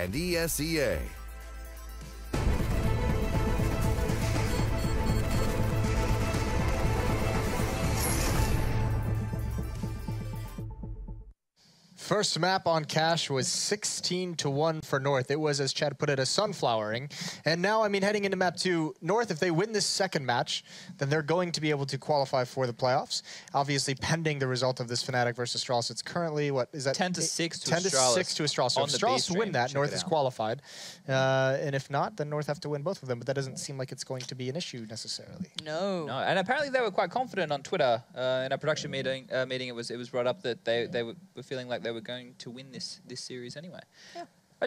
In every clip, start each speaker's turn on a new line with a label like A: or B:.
A: and ESEA.
B: First map on Cash was 16-1 for North. It was, as Chad put it, a sunflowering. And now, I mean, heading into map 2, North, if they win this second match, then they're going to be able to qualify for the playoffs. Obviously, pending the result of this Fnatic versus Astralis. It's currently, what is that?
C: 10-6 to
B: 10-6 to Astralis. So if Astralis win that, North is
C: out.
B: qualified. And if not, then North have to win both of them. But that doesn't seem like it's going to be an issue necessarily.
D: No.
C: No, and apparently they were quite confident on Twitter in a production meeting. It was brought up that they were feeling like they were going to win this series anyway. Yeah.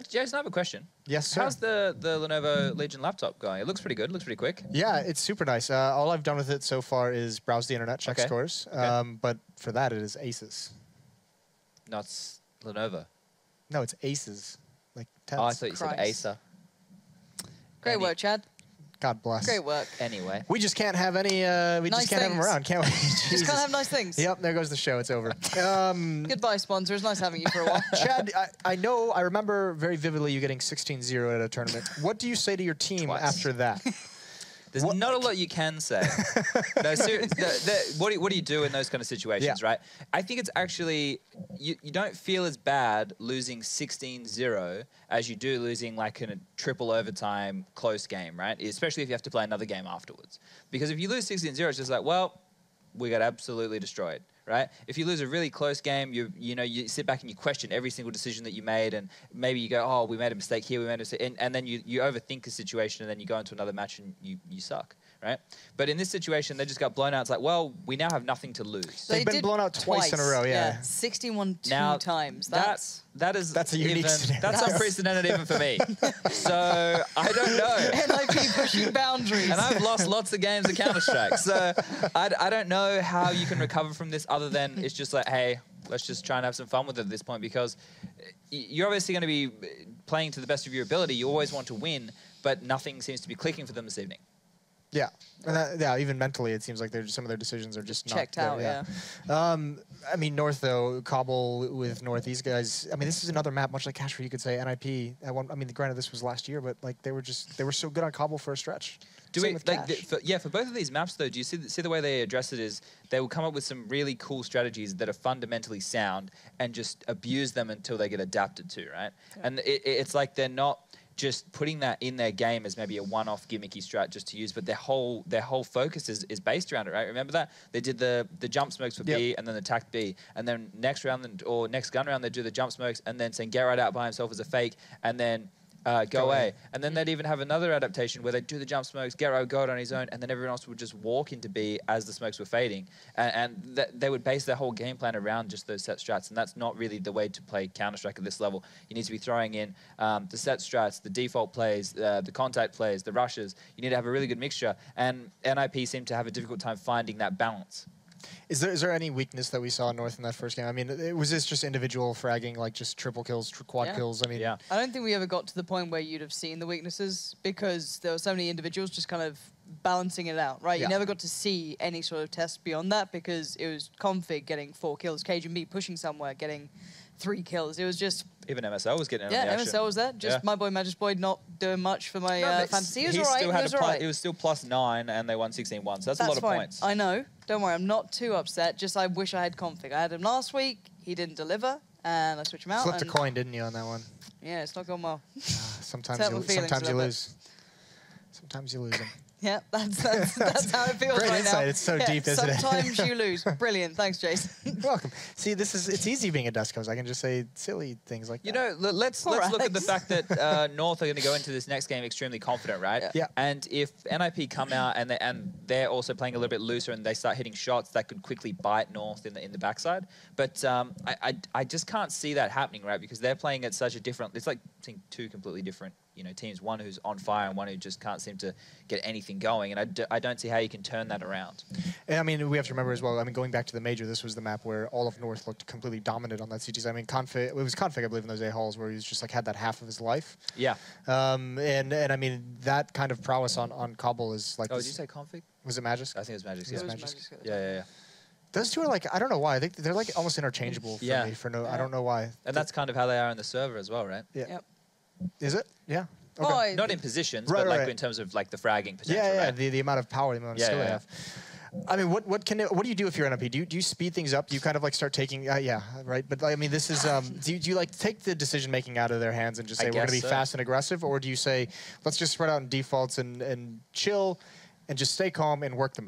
C: Jason, I have a question.
B: Yes, sir.
C: How's the Lenovo Legion laptop going? It looks pretty good. Looks pretty quick.
B: Yeah, it's super nice. All I've done with it so far is browse the internet, check scores. But for that, it is Aces.
C: No, it's Lenovo.
B: No, it's Aces. Like tens.
C: Oh, I thought you said Acer.
D: Great work, Chad.
B: God bless.
D: Great work.
C: Anyway.
B: We just can't have any, we
D: nice
B: just can't have them around, can we?
D: Just can't have nice things.
B: Yep, there goes the show. It's over.
D: Goodbye, sponsors. Nice having you for a while.
B: Chad, I remember very vividly you getting 16-0 at a tournament. What do you say to your team after that?
C: There's not a lot you can say. No, what do you do in those kind of situations, right? I think it's actually, you don't feel as bad losing 16-0 as you do losing like in a triple overtime close game, right? Especially if you have to play another game afterwards. Because if you lose 16-0, it's just like, well, we got absolutely destroyed. Right? If you lose a really close game, you sit back and you question every single decision that you made, and maybe you go, oh, we made a mistake here, we made a mistake, and then you overthink a situation, and then you go into another match and you suck, right? But in this situation, they just got blown out. It's like, well, we now have nothing to lose.
B: They've been blown out twice in a row, yeah.
D: 61 two times. That's
B: a unique scenario.
C: That's unprecedented even for me. So I don't know.
D: NiP pushing boundaries.
C: And I've lost lots of games of Counter-Strike. So I don't know how you can recover from this other than it's just like, hey, let's just try and have some fun with it at this point, because you're obviously going to be playing to the best of your ability. You always want to win, but nothing seems to be clicking for them this evening.
B: Yeah, and even mentally, it seems like some of their decisions are just
D: checked out. Yeah.
B: I mean, North though, Cbble with North, these guys. I mean, this is another map, much like Cash, where you could say NiP. I mean, granted, this was last year, but like they were so good on Cbble for a stretch.
C: Do we for both of these maps though? Do you see the way they address it is they will come up with some really cool strategies that are fundamentally sound and just abuse them until they get adapted to, right? Yeah. And it's like they're not just putting that in their game as maybe a one-off gimmicky strat just to use, but their whole focus is based around it, right? Remember that? They did the jump smokes for B and then attacked B, and then next round or next gun round they do the jump smokes and then saying get right out by himself as a fake and then go away. And then they'd even have another adaptation where they'd do the jump smokes, get right, go out on his own, and then everyone else would just walk into B as the smokes were fading. And they would base their whole game plan around just those set strats, and that's not really the way to play Counter-Strike at this level. You need to be throwing in the set strats, the default plays, the contact plays, the rushes. You need to have a really good mixture, and NiP seemed to have a difficult time finding that balance.
B: Is there any weakness that we saw in North in that first game? I mean, was this just individual fragging, like just triple kills, quad kills? I mean,
D: I don't think we ever got to the point where you'd have seen the weaknesses because there were so many individuals just kind of balancing it out, right? You never got to see any sort of test beyond that because it was config getting 4 kills, Cage and B pushing somewhere, getting 3 kills. It was just...
C: Even MSL was getting in on the action.
D: MSL was there. Just my boy Magic Boy not doing much for my fantasy. He was alright.
C: It was still +9 and they won 16-1, so that's a lot of points.
D: I know. Don't worry, I'm not too upset. Just I wish I had config. I had him last week. He didn't deliver, and I switched him out.
B: Flipped a coin, didn't you, on that one?
D: Yeah, it's not going well.
B: Sometimes you lose. Sometimes you lose them.
D: Yeah, that's how it feels
B: Great
D: right
B: insight.
D: now.
B: It's so deep, isn't it?
D: Sometimes you lose. Brilliant. Thanks, Jason.
B: You're welcome. See, it's easy being a Dust Coast. I can just say silly things like that.
C: You know, let's look at the fact that North are going to go into this next game extremely confident, right?
B: Yeah.
C: And if NiP come out and they're also playing a little bit looser and they start hitting shots, that could quickly bite North in the backside. But I just can't see that happening, right? Because they're playing at such a different. It's like seeing two completely different teams, one who's on fire and one who just can't seem to get anything going. And I don't see how you can turn that around.
B: And I mean, we have to remember as well, I mean, going back to the major, this was the map where all of North looked completely dominant on that CTC. I mean, it was Config, I believe, in those A-halls where he was just like had that half of his life.
C: Yeah.
B: And I mean, that kind of prowess on Cbble is like...
C: Oh, did you say Config?
B: Was it Magic?
C: I think it was Magic.
D: Yeah,
C: Yeah.
D: Magic.
C: Yeah.
B: Those two are like, I don't know why. I think they're like almost interchangeable for me. I don't know why.
C: And that's kind of how they are in the server as well, right?
B: Yeah.
D: Yep.
B: Is it? Yeah.
D: Okay.
C: Not in positions,
B: Right,
C: but like
B: right.
C: in terms of like the fragging potential.
B: Yeah,
C: right?
B: the amount of power, the amount of skill they have. I mean, what do you do if you're NiP? Do you speed things up? Do you kind of like start taking, yeah, right? But I mean, this is, do you like take the decision making out of their hands and just say we're going to be fast and aggressive, or do you say let's just spread out in defaults and chill and just stay calm and work the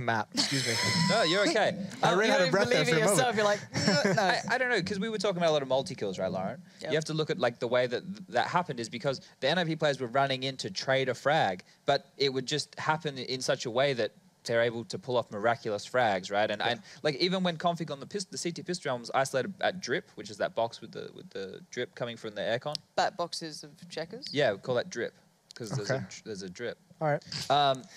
B: map? Excuse me.
C: No, you're okay.
B: I ran out of breath there for a moment.
D: You're like, no.
C: I don't know, because we were talking about a lot of multi-kills, right, Lauren?
D: Yep.
C: You have to look at like the way that happened is because the NiP players were running in to trade a frag, but it would just happen in such a way that they're able to pull off miraculous frags, right? And like even when config on the CT pistol round was isolated at drip, which is that box with the drip coming from the aircon.
D: Bat boxes of checkers?
C: Yeah, we call that drip because there's a drip.
B: All right.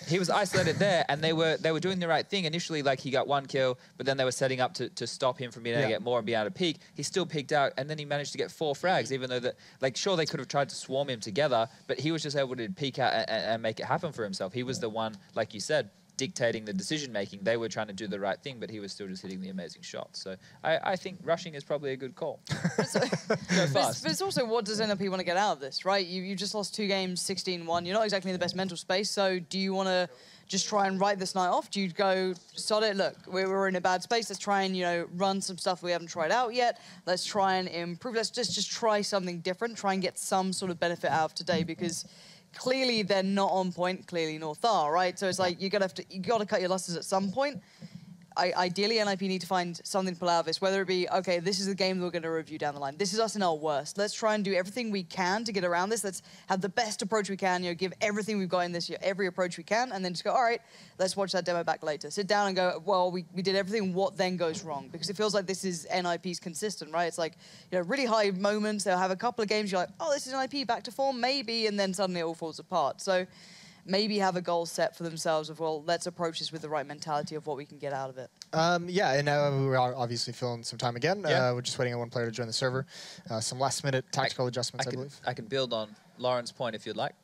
C: He was isolated there, and they were doing the right thing. Initially, like he got 1 kill, but then they were setting up to stop him from being able to get more and be able to peek. He still peeked out, and then he managed to get 4 frags, even though like sure they could have tried to swarm him together, but he was just able to peek out and make it happen for himself. He was the one, like you said, dictating the decision making. They were trying to do the right thing, but he was still just hitting the amazing shots. So I think rushing is probably a good call. Go fast.
D: But it's also, what does NiP want to get out of this, right? You just lost 2 games, 16-1. You're not exactly in the best mental space. So do you want to just try and write this night off? Do you go, sod it, look, we're in a bad space. Let's try and, you know, run some stuff we haven't tried out yet. Let's try and improve. Let's just try something different. Try and get some sort of benefit out of today, because clearly they're not on point. Clearly North are, right? So it's like you got to cut your losses at some point. Ideally, NiP need to find something to pull out of this, whether it be, okay, this is the game that we're going to review down the line. This is us in our worst. Let's try and do everything we can to get around this. Let's have the best approach we can, you know, give everything we've got in this year, every approach we can, and then just go, all right, let's watch that demo back later. Sit down and go, well, we did everything, what then goes wrong? Because it feels like this is NiP's consistent, right? It's like, you know, really high moments. They'll have a couple of games, you're like, oh, this is NiP, back to form, maybe, and then suddenly it all falls apart. So maybe have a goal set for themselves of, well, let's approach this with the right mentality of what we can get out of it.
B: Yeah, and we're obviously filling some time again. We're just waiting on one player to join the server. Some last-minute tactical adjustments, I believe.
C: I can build on Lauren's point if you'd like.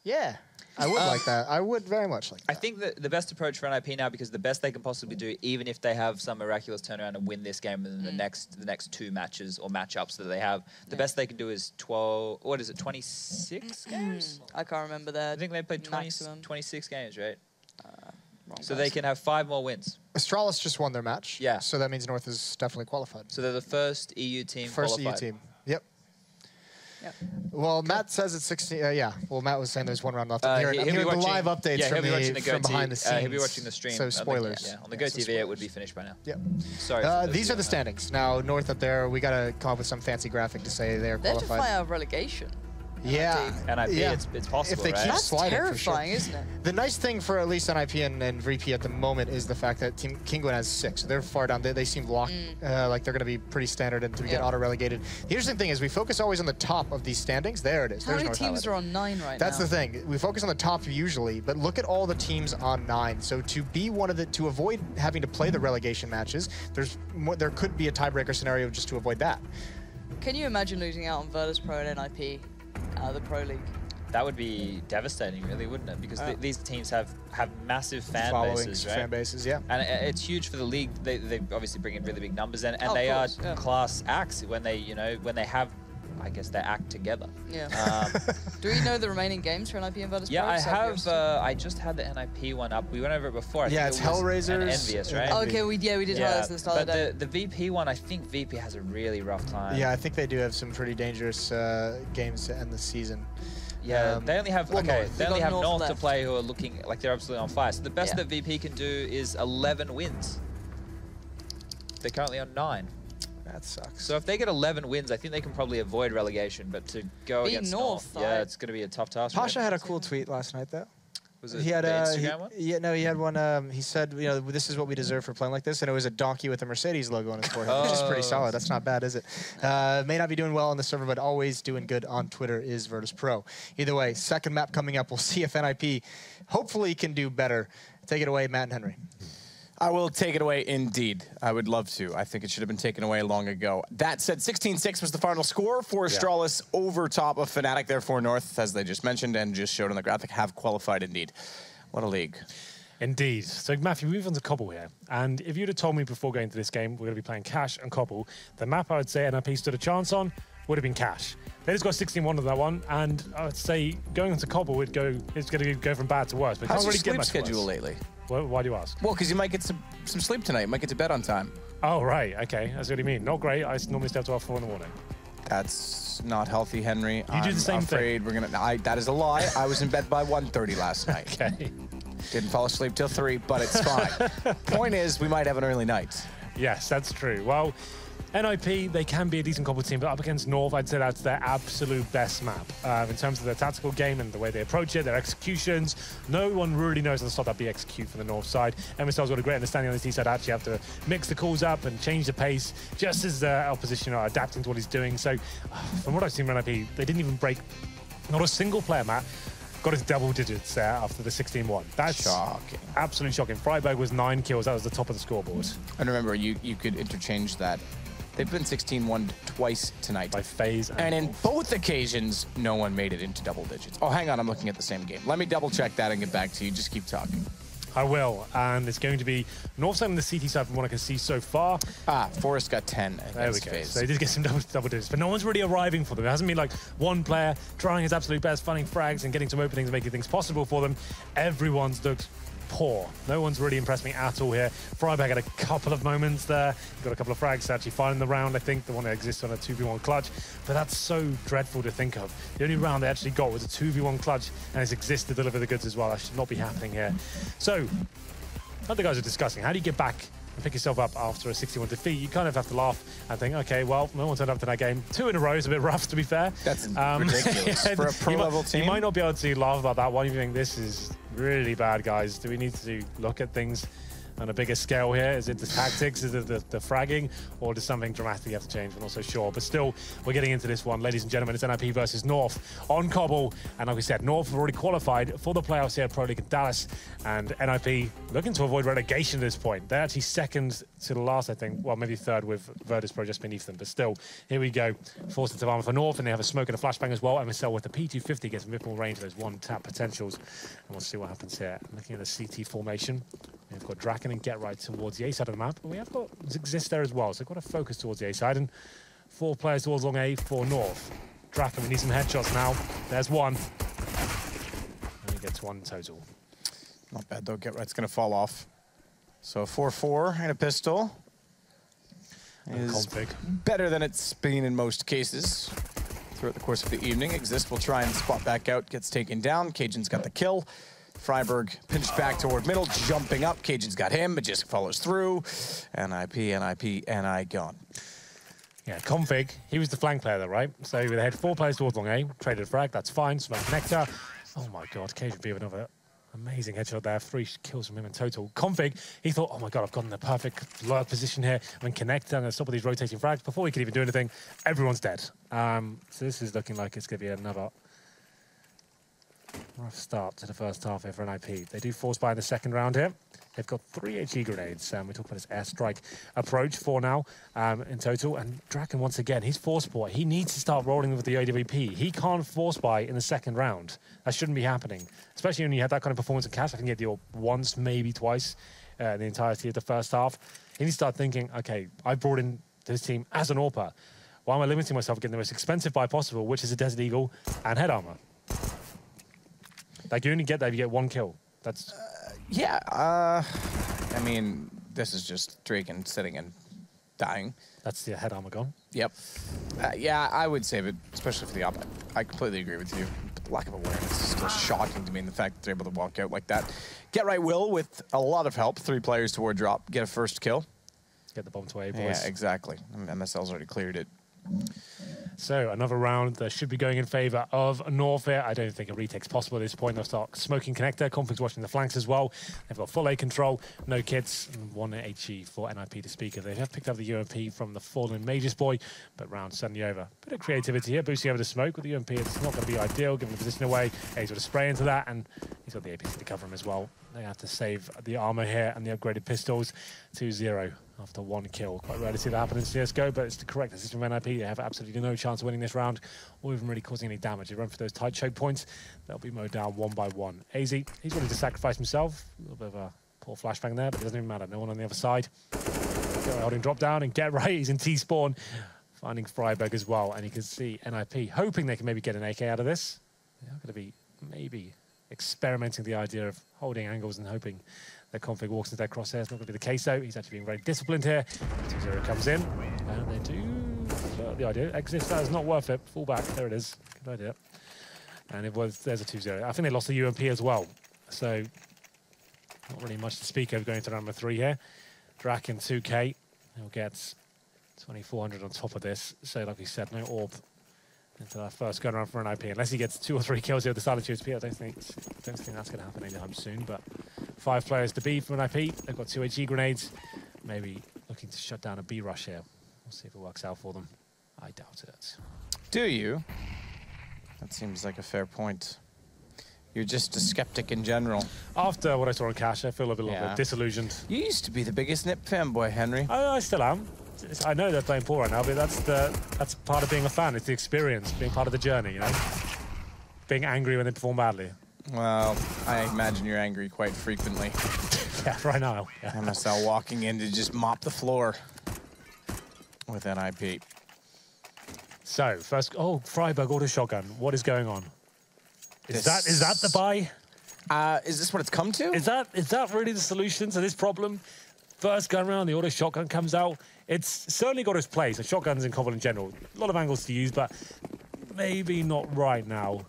B: Yeah, I would like that. I would very much like that.
C: I think that the best approach for NiP now, because the best they can possibly do, even if they have some miraculous turnaround and win this game and the next 2 matches or matchups that they have, the best they can do is 26 games?
D: I can't remember that.
C: I think they played 26 games, right? So they can have 5 more wins.
B: Astralis just won their match.
C: Yeah.
B: So that means North is definitely qualified.
C: So they're the first EU team
B: First
C: qualified.
B: EU team. Yep.
D: Yep.
B: Well, Matt says it's 16. Yeah. Well, Matt was saying there's 1 round left. I'm hearing
C: He'll be
B: the
C: watching,
B: live updates from behind the scenes.
C: He'll be watching the stream.
B: So spoilers.
C: On the GoTV, it would be finished by now.
B: Yep.
C: Sorry.
B: These are the standings. Now, North up there, we got to come up with some fancy graphic to say they're
D: They're to
B: qualified.
D: fly out of relegation.
B: Yeah.
C: NiP,
B: yeah.
C: it's possible,
B: if they
C: right?
B: keep
D: That's
B: sliding,
D: terrifying,
B: for sure.
D: isn't it?
B: The nice thing for at least NiP and VP at the moment is the fact that Team Kingwin has 6. They're far down. They seem locked, like they're going to be pretty standard and to get auto-relegated. The interesting thing is we focus always on the top of these standings. There it is.
D: How many teams are on 9 right now?
B: That's the thing. We focus on the top usually, but look at all the teams on 9. So to be one of the, to avoid having to play the relegation matches, there could be a tiebreaker scenario just to avoid that.
D: Can you imagine losing out on Virtus Pro and NiP out of the Pro League?
C: That would be devastating, really, wouldn't it? Because these teams have massive fan bases, right?
B: Fan bases, yeah.
C: And it's huge for the league. They obviously bring in really big numbers, and they are
D: course,
C: class acts when they have, I guess, they act together.
D: Yeah. Do we know the remaining games for NiP and Virtus Pro?
C: Yeah, I have. I just had the NiP one up. We went over it before. I think
B: it's
C: it was
B: Hellraisers
C: and Envious, right?
D: Okay, we did highlights at the start of the day.
C: But the VP one, I think VP has a really rough time.
B: Yeah, I think they do have some pretty dangerous games to end the season.
C: Yeah, they only have They only have North to
D: left.
C: play, who are looking like they're absolutely on fire. So the best that VP can do is 11 wins. They're currently on 9.
B: That sucks.
C: So if they get 11 wins, I think they can probably avoid relegation. But to go against North, yeah, it's going to be a tough task.
B: Pasha had a cool tweet last night, though.
C: Was it
B: he had
C: the Instagram one?
B: Yeah, no, he had one. He said, you know, this is what we deserve for playing like this, and it was a donkey with a Mercedes logo on his forehead, which is pretty solid. That's not bad, is it? May not be doing well on the server, but always doing good on Twitter is Virtus Pro. Either way, second map coming up. We'll see if NiP hopefully can do better. Take it away, Matt and Henry.
A: I will take it away indeed. I would love to. I think it should have been taken away long ago. That said, 16-6 was the final score for Astralis over top of Fnatic. Therefore, North, as they just mentioned and just showed on the graphic, have qualified indeed. What a league.
E: Indeed. So, Matthew, we move on to Cbble here. And if you'd have told me before going to this game we're going to be playing Cash and Cbble, the map I would say NiP stood a chance on would have been Cash. They just got 16-1 on that one, and I would say going into Cbble it's going to go from bad to worse. But
A: How's
E: can't
A: your
E: really get
A: sleep
E: much
A: schedule
E: worse.
A: lately?
E: Why do you ask?
A: Well, because you might get some sleep tonight. You might get to bed on time.
E: Oh, right. Okay. That's what you mean. Not great. I normally stay up to 4 in the morning.
A: That's not healthy, Henry.
E: You do the same thing.
A: We're gonna. That is a lie. I was in bed by 1:30 last night.
E: Okay.
A: Didn't fall asleep till 3, but it's fine. Point is, we might have an early night.
E: Yes, that's true. Well, NiP, they can be a decent Cbble team, but up against North, I'd say that's their absolute best map. In terms of their tactical game and the way they approach it, their executions, no one really knows how to stop that BXQ from the North side. MSL's got a great understanding on the T side, actually have to mix the calls up and change the pace, just as the opposition are adapting to what he's doing. So, from what I've seen from NiP, they didn't even break, not a single player map got his double digits there after the 16-1. That's
A: shocking.
E: Absolutely shocking. Freiburg was 9 kills. That was the top of the scoreboard.
A: And remember, you could interchange that. They've been 16-1 twice tonight.
E: By FaZe
A: and in both occasions, no one made it into double digits. Oh, hang on. I'm looking at the same game. Let me double check that and get back to you. Just keep talking.
E: I will. And it's going to be North side and the CT side from what I can see so far.
A: Forrest got 10
E: there we go. So they did get some double digits, but no one's really arriving for them. It hasn't been like one player trying his absolute best, finding frags and getting some openings and making things possible for them. Everyone's looked poor. No one's really impressed me at all here. Freiburg had a couple of moments there. He got a couple of frags to actually find the round, I think, the one that exists on a 2v1 clutch. But that's so dreadful to think of. The only round they actually got was a 2v1 clutch, and it exists to deliver the goods as well. That should not be happening here. So, what the guys are discussing, how do you get back and pick yourself up after a 61 defeat? You kind of have to laugh and think, okay, well, no one turned up to that game. 2 in a row is a bit rough, to be fair.
A: That's ridiculous. For a pro-level team.
E: You might not be able to laugh about that one. You think, this is really bad, guys. Do we need to look at things on a bigger scale here? Is it the tactics? Is it the fragging? Or does something dramatically have to change? I'm not so sure. But still, we're getting into this one. Ladies and gentlemen, it's NiP versus North on Cbble. And like we said, North have already qualified for the playoffs here at Pro League in Dallas. And NiP looking to avoid relegation at this point. They're actually second to the last, I think. Well, maybe third with Virtus.pro just beneath them. But still, here we go. Forced into armor for North. And they have a smoke and a flashbang as well. MSL with the P250 gets a bit more range of those one-tap potentials. And we'll see what happens here. Looking at the CT formation. We've got Draken and Get Right towards the A side of the map. And we have got Exist there as well. So we've got to focus towards the A side. And 4 players towards long A for North. Draken, we need some headshots now. There's one. And he gets 1 total.
A: Not bad, though. Get Right's going to fall off. So 4-4 and a pistol is
E: config.
A: Better than it's been in most cases throughout the course of the evening. Exist will try and spot back out. Gets taken down. Cajun's got the kill. Freiburg pinched back toward middle, jumping up. Cajun's got him, but just follows through. NiP, NI gone.
E: Yeah, config. He was the flank player, though, right? So they had 4 players towards long A, traded a frag, that's fine. Smoke connector. Oh my god, Cage would be another amazing headshot there. 3 kills from him in total. Config, he thought, oh my god, I've gotten the perfect lurk position here. I'm in connector, I'm going to stop with these rotating frags. Before he could even do anything, everyone's dead. So this is looking like it's going to be another rough start to the first half here for NiP. They do force by in the second round here. They've got 3 HE grenades. We talk about his airstrike approach, 4 now in total. And Draken, once again, he's force sport. He needs to start rolling with the AWP. He can't force buy in the second round. That shouldn't be happening, especially when you had that kind of performance in cash. I think he had the once, maybe twice in the entirety of the first half. He needs to start thinking, okay, I brought in this team as an AWPer. Why am I limiting myself getting the most expensive buy possible, which is a Desert Eagle and head armor? Like, you only get that if you get 1 kill. That's...
A: Yeah, I mean, this is just Draken sitting and dying.
E: That's the head armor gone.
A: Yep. Yeah, I would save it, especially for the op. I completely agree with you. But the lack of awareness is still shocking to me in the fact that they're able to walk out like that. Get Right will, with a lot of help, 3 players toward drop, get a first kill.
E: Get the bomb to A, boys.
A: Yeah, exactly. MSL's already cleared it.
E: So another round that should be going in favor of North here. I don't think a retake's possible at this point. They'll start smoking connector. Config's watching the flanks as well. They've got full A control, no kits, and 1 HE for NiP to speak of. They have picked up the UMP from the fallen Majors boy, but round suddenly over. Bit of creativity here, boosting over the smoke with the UMP. It's not going to be ideal, giving the position away. He's got to spray into that, and he's got the APC to cover him as well. They have to save the armor here and the upgraded pistols. 2-0 after 1 kill. Quite rare to see that happen in CSGO, but it's the correct decision from NiP. They have absolutely no chance of winning this round or even really causing any damage. They run for those tight choke points. They'll be mowed down 1 by 1. AZ, he's willing to sacrifice himself. A little bit of a poor flashbang there, but it doesn't even matter. No one on the other side. Holding drop down and Get Right. He's in T-spawn. finding Freiburg as well. And you can see NiP hoping they can maybe get an AK out of this. They're going to be maybe experimenting the idea of holding angles and hoping that Config walks into their crosshairs. Not going to be the case, though. He's actually being very disciplined here. 2-0 comes in. And they do the idea. Exit, that is not worth it. Fall back. There it is. Good idea. And there's a 2-0. I think they lost the UMP as well. So not really much to speak of going to number 3 here. Draken 2K. He'll get 2,400 on top of this. So like we said, no AWP into that first gun round for NiP. Unless he gets 2 or 3 kills here with the silent USP, I don't think that's going to happen anytime soon. But 5 players to B from NiP. They've got 2 HE grenades. Maybe looking to shut down a B rush here. We'll see if it works out for them. I doubt it.
A: Do you? That seems like a fair point. You're just a skeptic in general.
E: After what I saw on Cash, I feel a little bit disillusioned.
A: You used to be the biggest NiP fanboy, Henry.
E: I still am. I know they're playing poor right now, but that's part of being a fan. It's the experience, being part of the journey, you know? Being angry when they perform badly.
A: Well, I imagine you're angry quite frequently.
E: Yeah, right now. Yeah.
A: MSL walking in to just mop the floor with NiP.
E: So, first, Freiburg auto shotgun. What is going on? Is that the buy?
A: Is this what it's come to?
E: Is that really the solution to this problem? First gun round, the auto shotgun comes out. It's certainly got its place. The shotguns in Cbble in general, a lot of angles to use, but maybe not right now.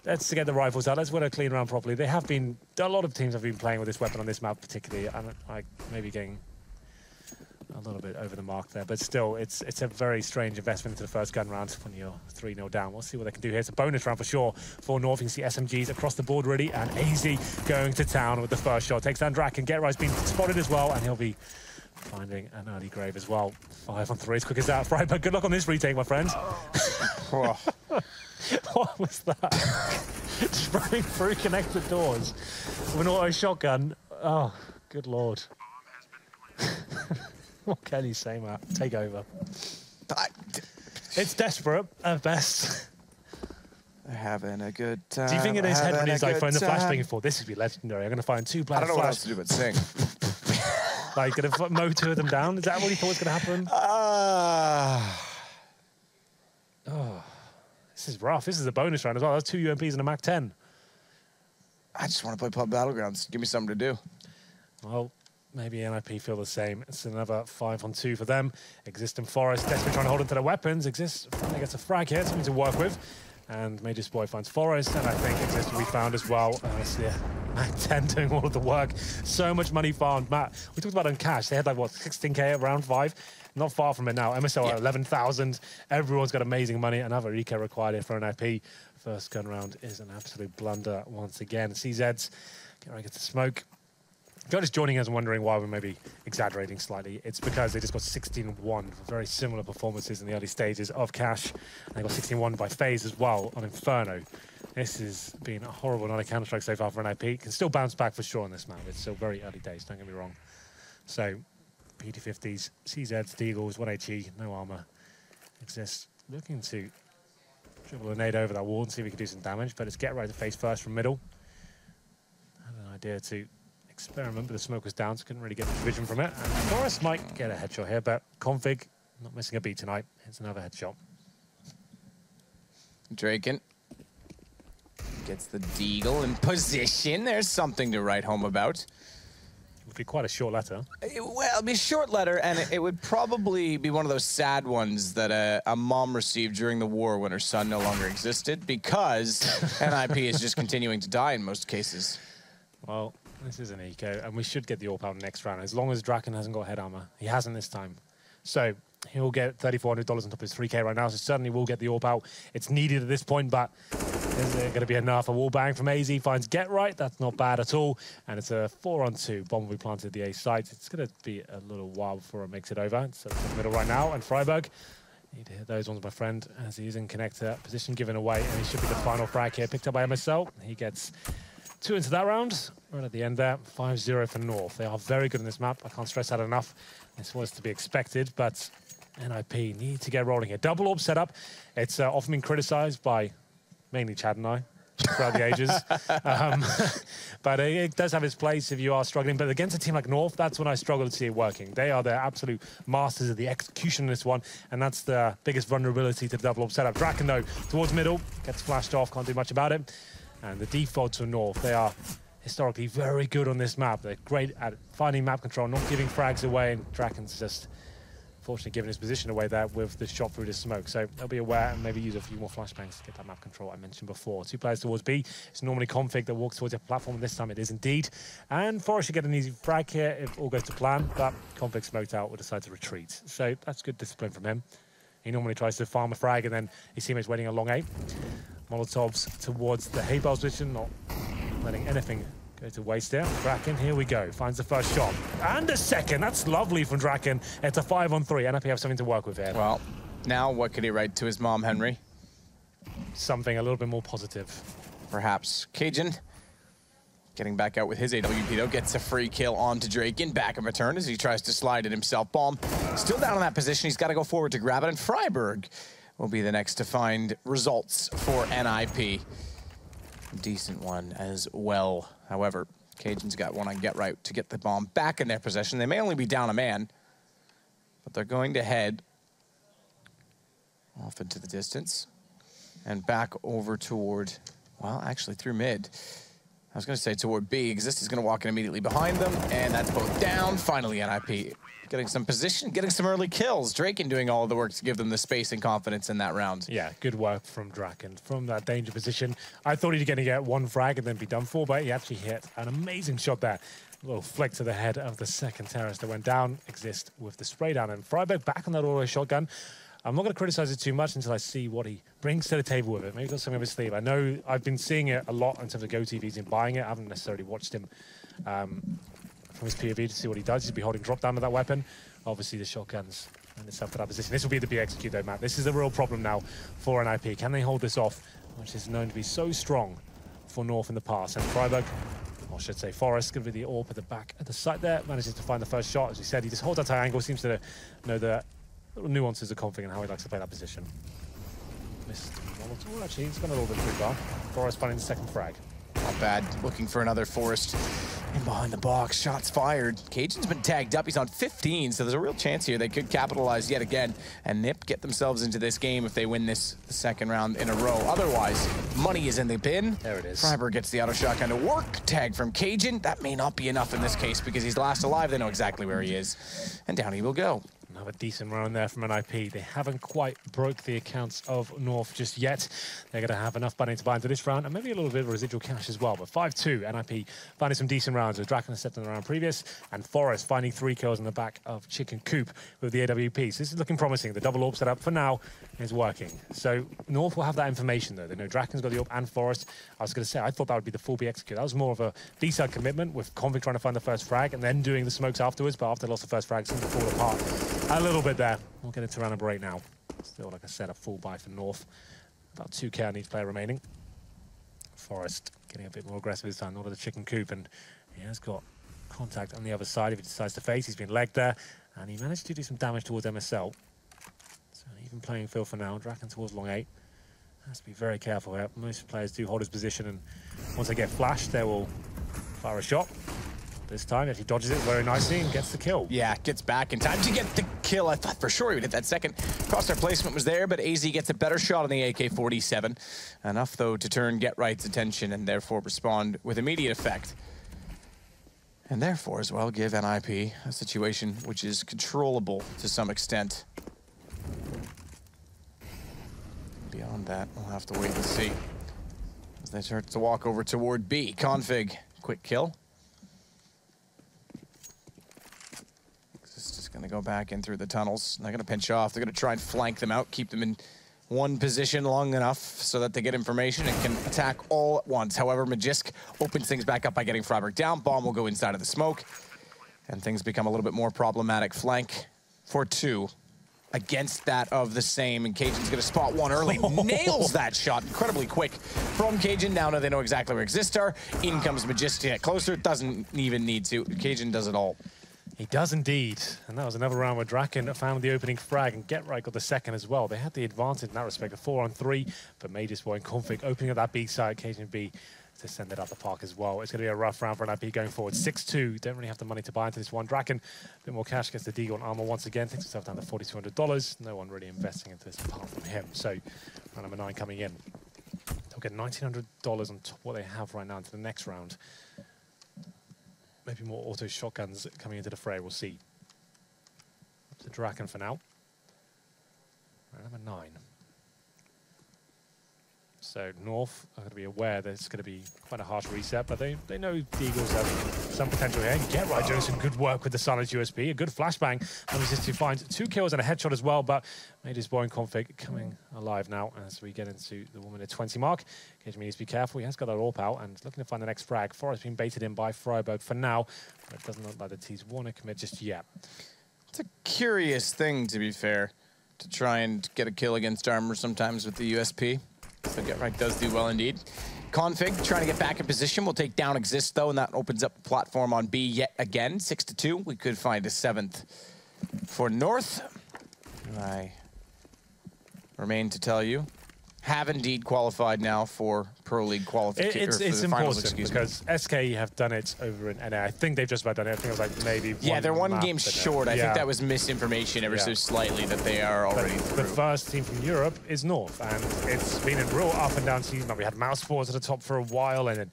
E: Let's get the rifles out. Let's win a clean round properly. A lot of teams have been playing with this weapon on this map particularly, and I maybe getting a little bit over the mark there, but still, it's a very strange investment into the first gun round when you're 3-0 down. We'll see what they can do here. It's a bonus round for sure for North. You can see SMGs across the board really, and AZ going to town with the first shot. Takes down Draken. Getright's been spotted as well, and he'll be finding an early grave as well. 5 on 3 as quick as that. Freiburg, good luck on this retake, my friend. What was that? Just running through connected doors with an auto shotgun. Oh, good lord. What can you say, Matt? Take over. It's desperate at best.
A: Having a good time.
E: Do you think in his head when he's like throwing the flashbang for this would be legendary? I'm going to find 2 black
A: I don't know
E: flash.
A: what else to do but sing.
E: Like, going to mow 2 of them down? Is that what he thought was going to happen? Oh, this is rough. This is a bonus round as well. That's 2 UMPs and a Mac 10.
A: I just want to play Pub Battlegrounds. Give me something to do.
E: Well, maybe NiP feel the same. It's another 5 on 2 for them. Exist in Forest, desperately trying to hold onto their weapons. Exist finally gets a frag here, something to work with. And Major Boy finds Forest, and I think Exist will be found as well. Yeah, Mac 10 doing all of the work. So much money farmed. Matt, we talked about on Cash. They had like, what, 16K at round 5? Not far from it now. MSL at 11,000. Everyone's got amazing money. Another eco required here for NiP. First gun round is an absolute blunder once again. CZs get ready to smoke. If you're just joining us and wondering why we're maybe exaggerating slightly, it's because they just got 16-1 for very similar performances in the early stages of Cash. And they got 16-1 by FaZe as well on Inferno. This has been a horrible night of Counter-Strike so far for NiP. Can still bounce back for sure on this map. It's still very early days, don't get me wrong. So, PT50s, CZs, Deagles, 1HE, no armor. Exist looking to dribble a nade over that wall and see if we can do some damage, but it's Getright to face first from middle. I had an idea to experiment, but the smoke was down, so couldn't really get much vision from it. And Forrest might get a headshot here, but Config not missing a beat tonight. It's another headshot.
A: Draken gets the Deagle in position. There's something to write home about.
E: It would be quite a short letter.
A: Well, it'd be a short letter, and it would probably be one of those sad ones that a mom received during the war when her son no longer existed, because NiP is just continuing to die in most cases.
E: Well, this is an eco, and we should get the AWP out next round, as long as Draken hasn't got head armor. He hasn't this time. So he'll get $3,400 on top of his 3K right now, so certainly we'll get the AWP out. It's needed at this point, but is it going to be enough? A wall bang from AZ finds Getright. That's not bad at all. And it's a 4-on-2. Bomb will be planted at the A site. It's going to be a little while before it makes it over. So it's in the middle right now, and Freiburg. Need to hit those ones, my friend, as he is in connector. Position given away, and he should be the final frag here. Picked up by MSL. He gets 2 into that round. Right at the end there, 5-0 for North. They are very good in this map. I can't stress that enough. This was to be expected, but NiP need to get rolling here. Double AWP setup. It's often been criticized by mainly Chad and I. throughout the ages. But it does have its place if you are struggling. But against a team like North, that's when I struggle to see it working. They are the absolute masters of the execution in this one, and that's the biggest vulnerability to the double orb setup. Draken, though, towards middle, gets flashed off, can't do much about it. And the default to North, they are historically very good on this map. They're great at finding map control, not giving frags away, and Draken's just unfortunately giving his position away there with the shot through the smoke. So they'll be aware and maybe use a few more flashbangs to get that map control I mentioned before. 2 players towards B. It's normally Config that walks towards the platform, and this time it is indeed. And Forest should get an easy frag here if all goes to plan, but Config smoked out will decide to retreat. So that's good discipline from him. He normally tries to farm a frag, and then his teammates waiting a long A. Molotovs towards the hay bales position, not letting anything go to waste there. Draken, here we go. Finds the first shot. And a second. That's lovely from Draken. It's a 5-on-3. NiP have something to work with here.
A: Well, now what could he write to his mom, Henry?
E: Something a little bit more positive.
A: Perhaps. Cajun, getting back out with his AWP, though, gets a free kill onto Draken. Back in return as he tries to slide it himself. Bomb still down in that position. He's got to go forward to grab it, and Freiburg will be the next to find results for NiP. Decent one as well. However, Cajun's got one on get right to get the bomb back in their possession. They may only be down a man, but they're going to head off into the distance and back over toward, well, actually through mid. I was going to say toward B. Exist is going to walk in immediately behind them, and that's both down. Finally, NiP getting some position, getting some early kills. Draken doing all of the work to give them the space and confidence in that round.
E: Yeah, good work from Draken from that danger position. I thought he was going to get one frag and then be done for, but he actually hit an amazing shot there. A little flick to the head of the second terrorist that went down. Exist with the spray down, and Freiburg back on that auto shotgun. I'm not going to criticize it too much until I see what he brings to the table with it. Maybe he's got something up his sleeve. I know I've been seeing it a lot in terms of GoTVs and buying it. I haven't necessarily watched him from his POV to see what he does. He'll be holding drop down to that weapon. Obviously, the shotguns and itself for that position. This will be the big execute, though, Matt. This is a real problem now for NiP. Can they hold this off, which is known to be so strong for North in the past? And Freiburg, or I should say Forest, going to be the AWP at the back at the site there. Manages to find the first shot. As we said, he just holds that high angle. Seems to know the little nuances of config and how he likes to play that position. Missed Molotov. Actually, he's gone a little bit too far. Forest finding the second frag.
A: Not bad. Looking for another Forest in behind the box. Shots fired. Cajun's been tagged up. He's on 15, so there's a real chance here they could capitalize yet again and NiP get themselves into this game if they win this the second round in a row. Otherwise, money is in the bin.
E: There it is.
A: Freiburg gets the auto shotgun to work. Tag from Cajun. That may not be enough in this case because he's last alive. They know exactly where he is. And down he will go.
E: Another decent round there from NiP. They haven't quite broke the accounts of North just yet. They're going to have enough money to buy into this round and maybe a little bit of residual cash as well. But 5-2, NiP finding some decent rounds with Draken stepped in the round previous and Forest finding 3 kills in the back of Chicken Coop with the AWP. So this is looking promising. The double AWP setup for now is working. So North will have that information though. They know Draken's got the AWP and Forest. I was going to say, I thought that would be the full B execute. That was more of a B-side commitment with Config trying to find the first frag and then doing the smokes afterwards. But after they lost the first frag, it seemed to fall apart a little bit there. We'll get into round number 8 now. Still, like I said, a full buy for North. About 2k on each player remaining. Forest getting a bit more aggressive this time, not at the Chicken Coop, and he has got contact on the other side if he decides to face. He's been legged there, and he managed to do some damage towards MSL. So even playing field for now. Draken towards long 8. Has to be very careful here. Most players do hold his position, and once they get flashed, they will fire a shot. This time, he actually dodges it very nicely and gets the kill.
A: Yeah, gets back in time to get the kill. I thought for sure he would hit that second. Crosshair placement was there, but AZ gets a better shot on the AK-47. Enough, though, to turn Get Right's attention and therefore respond with immediate effect. And therefore, as well, give NiP a situation which is controllable to some extent. Beyond that, we'll have to wait and see. As they start to walk over toward B. Config, quick kill. Going to go back in through the tunnels. They're going to pinch off. They're going to try and flank them out, keep them in one position long enough so that they get information and can attack all at once. However, Magisk opens things back up by getting Freiburg down. Bomb will go inside of the smoke, and things become a little bit more problematic. Flank for 2 against that of the same, and Cajun's going to spot one early. Nails that shot incredibly quick from Cajun. Now they know exactly where Exist are. In comes Magisk to get closer. Doesn't even need to. Cajun does it all.
E: He does indeed. And that was another round where Draken found the opening frag and Get Right got the second as well. They had the advantage in that respect, a 4-on-3, but Major's boy and Config opening up that B side, occasionally B to send it up the park as well. It's going to be a rough round for NiP going forward. 6-2, don't really have the money to buy into this one. Draken, a bit more cash, gets the Deagle on armor once again, takes himself down to $4,200. No one really investing into this apart from him. So round number 9 coming in. They'll get $1,900 on top of what they have right now into the next round. Maybe more auto shotguns coming into the fray, we'll see. Up to Draken for now. Round number 9. So North are going to be aware that it's going to be quite a harsh reset, but they know the Eagles have some potential here. Get Right doing some good work with the Silence USP, a good flashbang. Manages to find 2 kills and a headshot as well, but Major's boy and Config coming alive now as we get into the 1-minute 20 mark. Occasionally needs to be careful. He has got that AWP out and looking to find the next frag. Forrest being baited in by Freiburg for now, but it doesn't look like the T's want to commit just yet.
A: It's a curious thing, to be fair, to try and get a kill against armor sometimes with the USP. So Get Right does do well indeed. Config trying to get back in position. We'll take down Exist though, and that opens up a platform on B yet again. 6-2. We could find a 7th for North. I remain to tell you, have indeed qualified now for Pro League qualification.
E: It's important because SK have done it over in NA. I think they've just about done it. I think it was like maybe
A: they're one game short. I think that was misinformation ever so slightly that they are already through.
E: The first team from Europe is North, and it's been a real up and down season. We had Mouse Sports at the top for a while, and then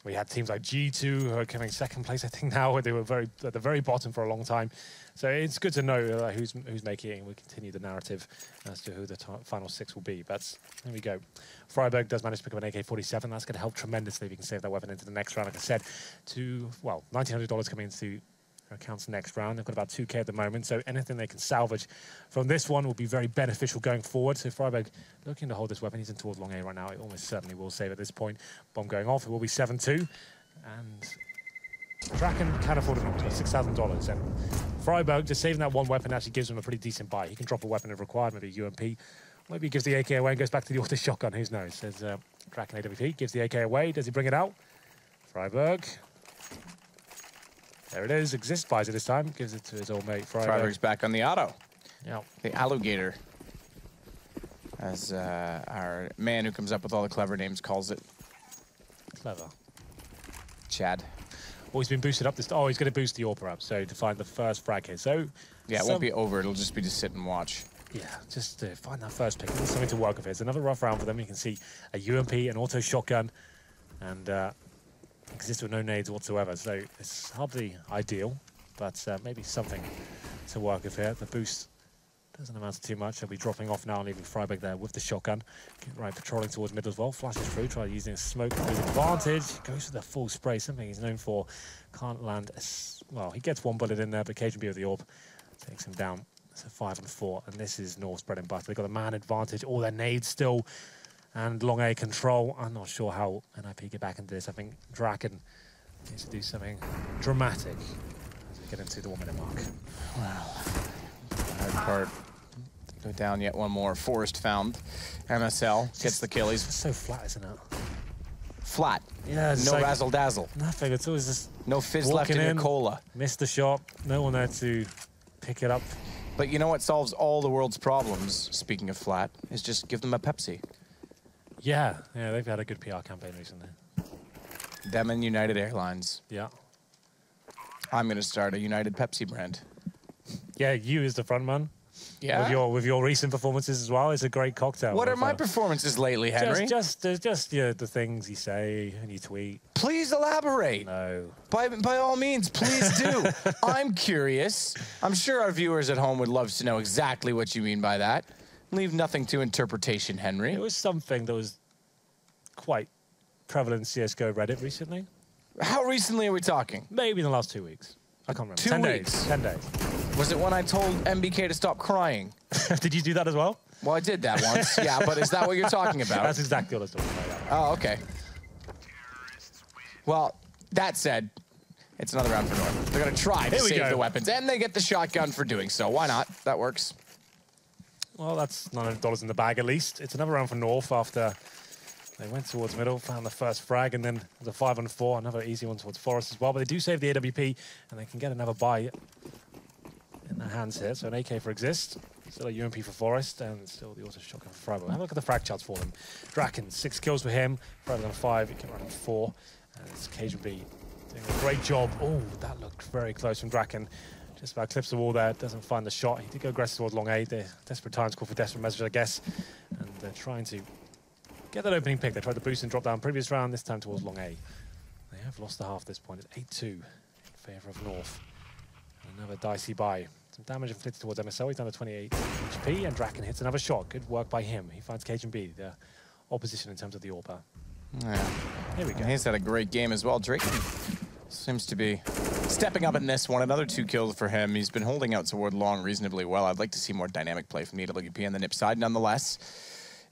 E: we had teams like G2 who are coming second place, I think now, where they were at the very bottom for a long time. So it's good to know who's making it, and we continue the narrative as to who the final 6 will be. But there we go. Freiburg does manage to pick up an AK-47. That's going to help tremendously if you can save that weapon into the next round. Like I said, $1,900 coming into their accounts next round. They've got about 2K at the moment, so anything they can salvage from this one will be very beneficial going forward. So Freiburg looking to hold this weapon. He's in towards long A right now. It almost certainly will save at this point. Bomb going off. It will be 7-2. And Draken can afford it, $6,000. And Freiburg, just saving that one weapon actually gives him a pretty decent buy. He can drop a weapon if required, maybe a UMP. Maybe he gives the AK away and goes back to the auto shotgun. Who knows? Says Draken AWP, gives the AK away. Does he bring it out? Freiburg. There it is. Exist buys it this time. Gives it to his old mate, Freiburg.
A: Freiburg's back on the auto.
E: Yeah.
A: The alligator, as our man who comes up with all the clever names calls it.
E: Clever.
A: Chad.
E: Well, he's been boosted up. He's going to boost the AWP up, so to find the first frag here. So
A: yeah, it won't be over. It'll just be to sit and watch.
E: Yeah, just to find that first pick. There's something to work with here. It's another rough round for them. You can see a UMP, an auto shotgun, and Exist with no nades whatsoever. So it's hardly ideal, but maybe something to work with here. The boost doesn't amount to too much. He'll be dropping off now, leaving Freiburg there with the shotgun. Get Right, patrolling towards mid as well. Flashes through, try using a smoke to his advantage. Goes for the full spray, something he's known for. Can't land. Well, he gets one bullet in there, but occasionally with the AWP takes him down. It's a 5-4, and this is North's bread and butter. They've got a man advantage, all their nades still, and long A control. I'm not sure how NiP get back into this. I think Draken needs to do something dramatic as we get into the 1-minute mark.
A: Wow. Hard part. Go down yet one more. Forrest found. MSL gets the kill. He's
E: so flat, isn't it?
A: Flat.
E: Yeah,
A: no
E: like
A: razzle dazzle.
E: Nothing. It's always just
A: no fizz left in your cola.
E: Missed the shot. No one there to pick it up.
A: But you know what solves all the world's problems, speaking of flat, is just give them a Pepsi.
E: Yeah, they've had a good PR campaign recently.
A: Them and United Airlines.
E: Yeah.
A: I'm going to start a United Pepsi brand.
E: Yeah, you as the front man.
A: Yeah.
E: With your recent performances as well, it's a great cocktail.
A: What are my performances lately, Henry?
E: Just the things you say and you tweet.
A: Please elaborate.
E: No.
A: By all means, please do. I'm curious. I'm sure our viewers at home would love to know exactly what you mean by that. Leave nothing to interpretation, Henry.
E: It was something that was quite prevalent in CSGO Reddit recently.
A: How recently are we talking?
E: Maybe in the last 2 weeks. I can't remember.
A: 2 weeks.
E: 10 days.
A: Was it when I told MBK to stop crying?
E: Did you do that as well?
A: Well, I did that once. Yeah, but is that what you're talking about?
E: That's exactly what I was talking about.
A: Oh, okay. Well, that said, it's another round for North. They're going to try to save the weapons, and they get the shotgun for doing so. Why not? That works.
E: Well, that's $900 in the bag at least. It's another round for North after They went towards middle, found the first frag, and then the 5-on-4, another easy one towards Forest as well. But they do save the AWP, and they can get another buy in their hands here. So an AK for Exist, still a UMP for Forest, and still the auto shotgun for Freiburg. Have a look at the frag charts for them. Draken, 6 kills for him. Freiburg on 5, he can run on 4. And it's Cbble doing a great job. Oh, that looked very close from Draken. Just about clips the wall there, doesn't find the shot. He did go aggressive towards long A. They're desperate times call for desperate message, I guess. And they're trying to get that opening pick. They tried to boost and drop down previous round, this time towards long A. They have lost the half at this point. It's 8-2 in favour of North. And another dicey buy. Some damage inflicted towards MSL. He's down to 28 HP, and Draken hits another shot. Good work by him. He finds Cbble, the opposition in terms of the AWPer.
A: Yeah.
E: Here we go.
A: And he's had a great game as well. Drake seems to be stepping up in this one. Another 2 kills for him. He's been holding out toward long reasonably well. I'd like to see more dynamic play from the AWP on the NiP side. Nonetheless,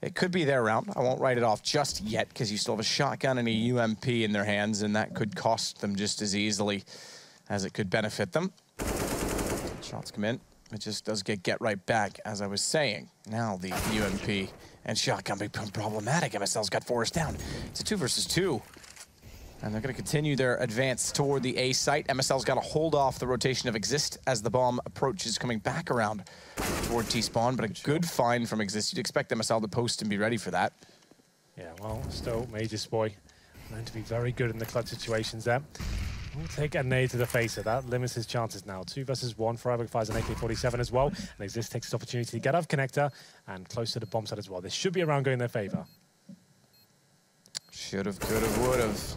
A: it could be their round. I won't write it off just yet because you still have a shotgun and a UMP in their hands, and that could cost them just as easily as it could benefit them. Shots come in. It just does get right back, as I was saying. Now the UMP and shotgun become problematic. MSL's got Forest down. It's a 2 versus 2. And they're going to continue their advance toward the A site. MSL's got to hold off the rotation of Exist as the bomb approaches, coming back around toward T-spawn. But a good find from Exist. You'd expect MSL to post and be ready for that.
E: Yeah, well, still, Major Spoy known to be very good in the clutch situations there. We'll take a nade to the facer. That limits his chances now. 2 versus 1. Freiburg fires an AK-47 as well. And Exist takes this opportunity to get off connector and close to the bomb site as well. This should be a round going in their favor.
A: Should've, could've, would've.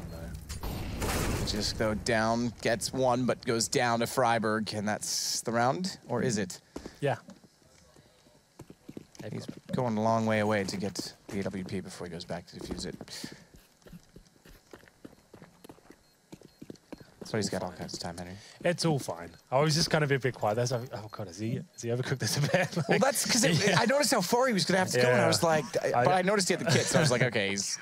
A: Just though down, gets 1, but goes down to Freiburg, and that's the round, or is it?
E: Yeah.
A: He's going a long way away to get the AWP before he goes back to defuse it. So he's got all kinds of time, Henry.
E: It's all fine. I was just kind of a bit quiet. There's, oh God, has he overcooked this a bit? Like,
A: Well, that's because I noticed how far he was going to have to go, and I was like, but I noticed he had the kit, so I was like, okay, he's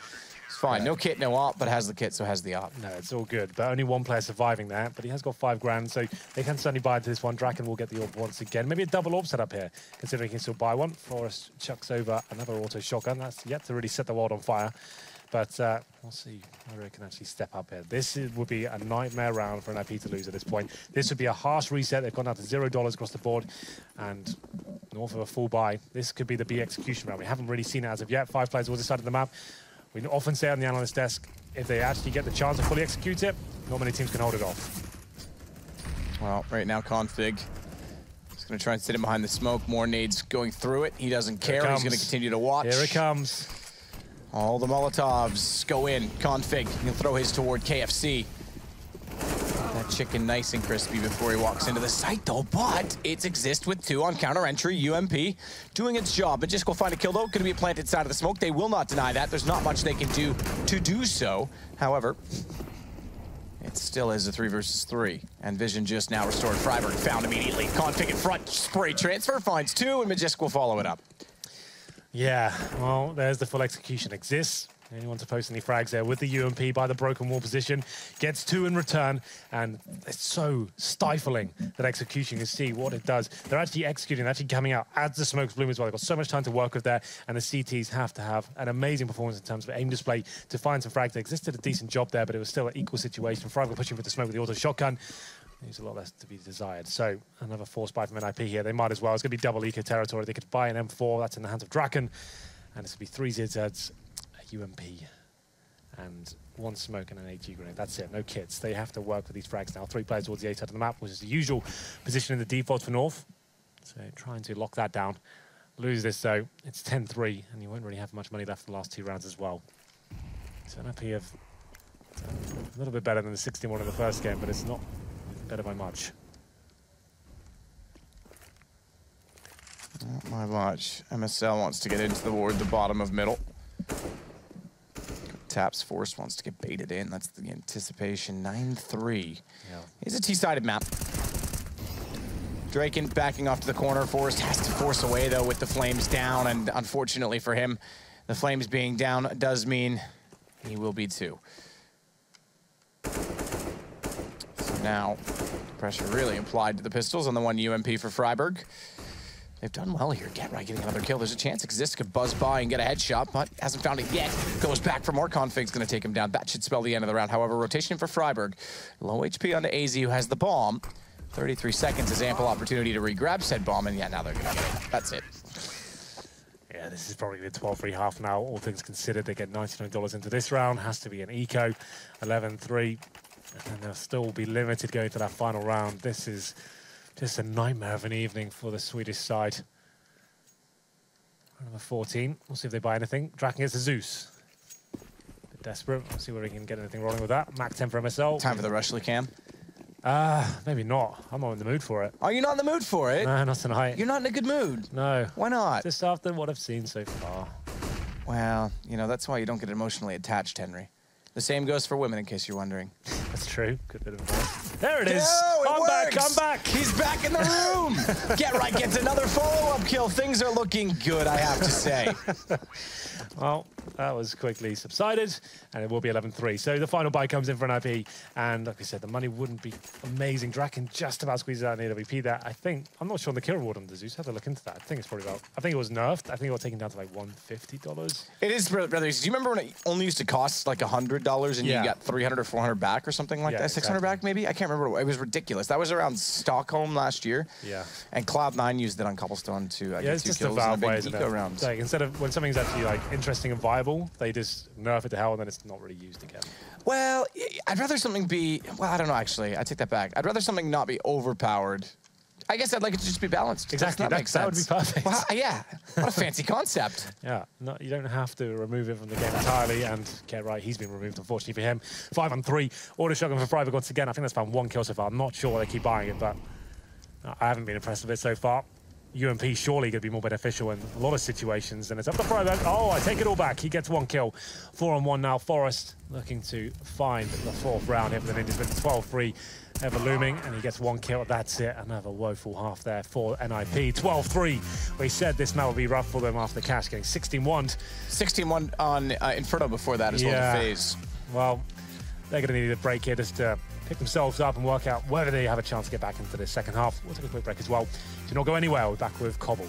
A: fine. No kit, no op, but has the kit, so has the op.
E: No, it's all good. But only 1 player surviving that. But he has got 5 grand, so they can certainly buy into this one. Draken will get the AWP once again. Maybe a double AWP setup here, considering he can still buy one. Forest chucks over another auto shotgun. That's yet to really set the world on fire. But we'll see whether it can actually step up here. This would be a nightmare round for an NiP to lose at this point. This would be a harsh reset. They've gone down to $0 across the board. And North of a full buy. This could be the B execution round. We haven't really seen it as of yet. 5 players all this side of the map. We often say on the analyst desk, if they actually get the chance to fully execute it, not many teams can hold it off.
A: Well, right now, Config is going to try and sit him behind the smoke. More nades going through it. He doesn't care. He's going to continue to watch.
E: Here it comes.
A: All the Molotovs go in. Config, he'll throw his toward KFC. That chicken nice and crispy before he walks into the site, though. But it's Exist with 2 on counter entry. UMP doing its job. But just go find a kill, though. Going to be a planted side of the smoke. They will not deny that. There's not much they can do to do so. However, it still is a 3 versus 3. And Vision just now restored. Freiburg found immediately. Config in front. Spray transfer. Finds 2, and Majisk will follow it up.
E: Yeah, well, there's the full execution. Exists. Anyone to post any frags there with the UMP by the broken wall position. Gets 2 in return, and it's so stifling, that execution. You see what it does. They're actually executing, they're actually coming out as the smoke's bloom as well. They've got so much time to work with there, and the CTs have to have an amazing performance in terms of aim display to find some frags. They existed a decent job there, but it was still an equal situation. Freiburg pushing for the smoke with the auto shotgun. There's a lot less to be desired. So another force buy from NiP here. They might as well. It's going to be double eco territory. They could buy an M4. That's in the hands of Draken. And it's going to be 3 ZZs, a UMP, and 1 smoke and an AG grenade. That's it. No kits. They have to work with these frags now. 3 players towards the A side of the map, which is the usual position in the default for North. So trying to lock that down. Lose this, though. It's 10-3, and you won't really have much money left for the last 2 rounds as well. So NiP have a little bit better than the 61 in the first game, but it's not better by much.
A: Not by much. MSL wants to get into the ward, the bottom of middle. Taps Force wants to get baited in. That's the anticipation. 9-3.
E: Yeah.
A: It's a T-sided map. Draken backing off to the corner. Forrest has to force away, though, with the flames down. And unfortunately for him, the flames being down does mean he will be 2. So now, pressure really applied to the pistols on the 1 UMP for Freiburg. They've done well here. Get right, getting another kill. There's a chance Exist could buzz by and get a headshot, but hasn't found it yet. Goes back for more. Config's going to take him down. That should spell the end of the round. However, rotation for Freiburg. Low HP onto AZ, who has the bomb. 33 seconds is ample opportunity to re-grab said bomb, and yeah, now they're going to get it. That's it.
E: Yeah, this is probably the 12-3 half now. All things considered, they get $99 into this round. Has to be an eco. 11-3. And they'll still be limited going to that final round. This is just a nightmare of an evening for the Swedish side. Number 14. We'll see if they buy anything. Draken gets a Zeus. Bit desperate. We'll see where he can get anything rolling with that. Mac 10 for MSL.
A: Time for the rush, Cam.
E: Maybe not. I'm not in the mood for it.
A: Are you not in the mood for it?
E: No, not tonight.
A: You're not in a good mood?
E: No.
A: Why not?
E: Just after what I've seen so far.
A: Well, you know, that's why you don't get emotionally attached, Henry. The same goes for women, in case you're wondering.
E: That's true. Good bit of advice. There it is.
A: I'm
E: back. I'm back.
A: He's back in the room. Get right gets another follow-up kill. Things are looking good, I have to say.
E: Well, that was quickly subsided, and it will be 11-3. So the final buy comes in for an IP, and like we said, the money wouldn't be amazing. Draken just about squeezes out an AWP there. I'm not sure on the kill reward on the Zeus. Have to look into that. I think it's probably about, I think it was nerfed. I think it got taken down to like $150.
A: It is rather easy. Do you remember when it only used to cost like $100 and you got 300 or 400 back or something like that? 600 back maybe? I can't remember. It was ridiculous. That was around Stockholm last year.
E: Yeah.
A: And Cloud9 used it on Cobblestone to get
E: it's
A: 2
E: just
A: kills
E: a
A: in a
E: way,
A: big eco round.
E: Like, instead of when something's actually like interesting and viable, they just nerf it to hell and then it's not really used again.
A: Well, I'd rather something be, well, I don't know, actually. I take that back. I'd rather something not be overpowered. I guess I'd like it to just be balanced.
E: Exactly, that would be perfect.
A: Well, yeah, what a fancy concept.
E: Yeah, no, you don't have to remove it from the game entirely, and get right, he's been removed, unfortunately for him. 5-on-3, auto shotgun for Freiburg once again. I think that's found 1 kill so far. I'm not sure why they keep buying it, but I haven't been impressed with it so far. UMP surely going to be more beneficial in a lot of situations, and it's up to Freiburg. Oh, I take it all back. He gets 1 kill. 4-on-1 now. Forest looking to find the 4th round here for the Ninjas, but 12-3 ever looming, and he gets 1 kill. That's it. Another woeful half there for NiP. 12-3. We said this map would be rough for them after the cash, getting 16-1.
A: 16-1 on Inferno before that as well to FaZe.
E: Well, they're going to need a break here just to pick themselves up and work out whether they have a chance to get back into the second half. We'll take a quick break as well. Do not go anywhere. We're back with Cbble.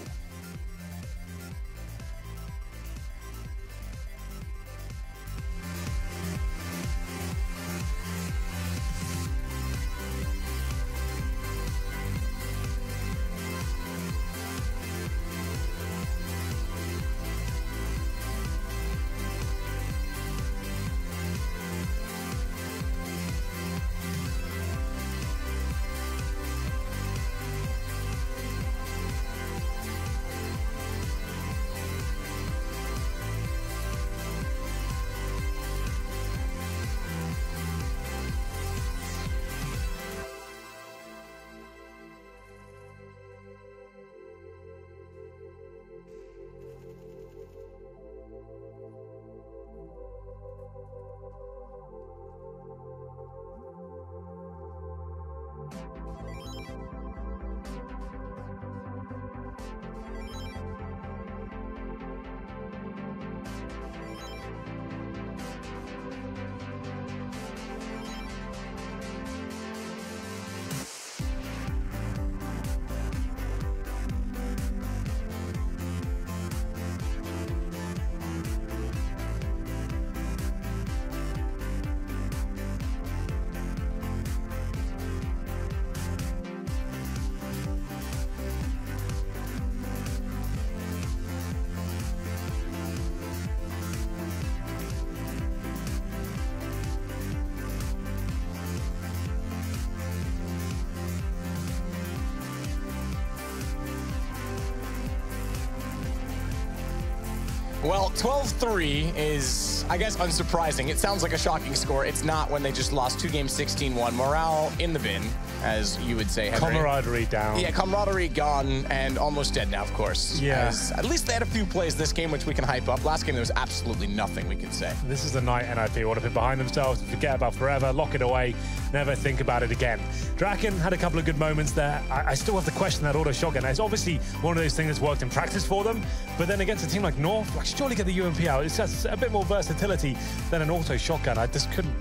A: Well, 12-3 is, I guess, unsurprising. It sounds like a shocking score. It's not when they just lost 2 games 16-1. Morale in the bin, as you would say, Henry.
E: Camaraderie down.
A: Yeah, camaraderie gone and almost dead now, of course.
E: Yeah.
A: As at least they had a few plays this game, which we can hype up. Last game, there was absolutely nothing we could say.
E: This is the night NiP want to put behind themselves, forget about forever, lock it away, never think about it again. Draken had a couple of good moments there. I still have to question that auto shotgun. It's obviously one of those things that's worked in practice for them, but then against a team like North, like, surely get the UMP out. It's just a bit more versatility than an auto shotgun. I just couldn't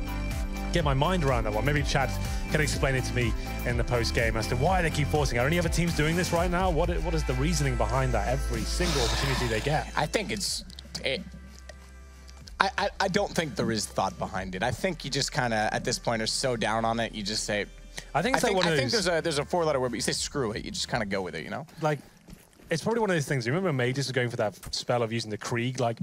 E: get my mind around that one. Maybe Chad can explain it to me in the post-game as to why they keep forcing. Are any other teams doing this right now? What is the reasoning behind that every single opportunity they get?
A: I think I don't think there is thought behind it. I think you just kind of, at this point, are so down on it, you just say...
E: I think
A: there's a four-letter word, but you say screw it. You just kind of go with it, you know?
E: Like, it's probably one of those things. You remember Mages was going for that spell of using the Krieg, like,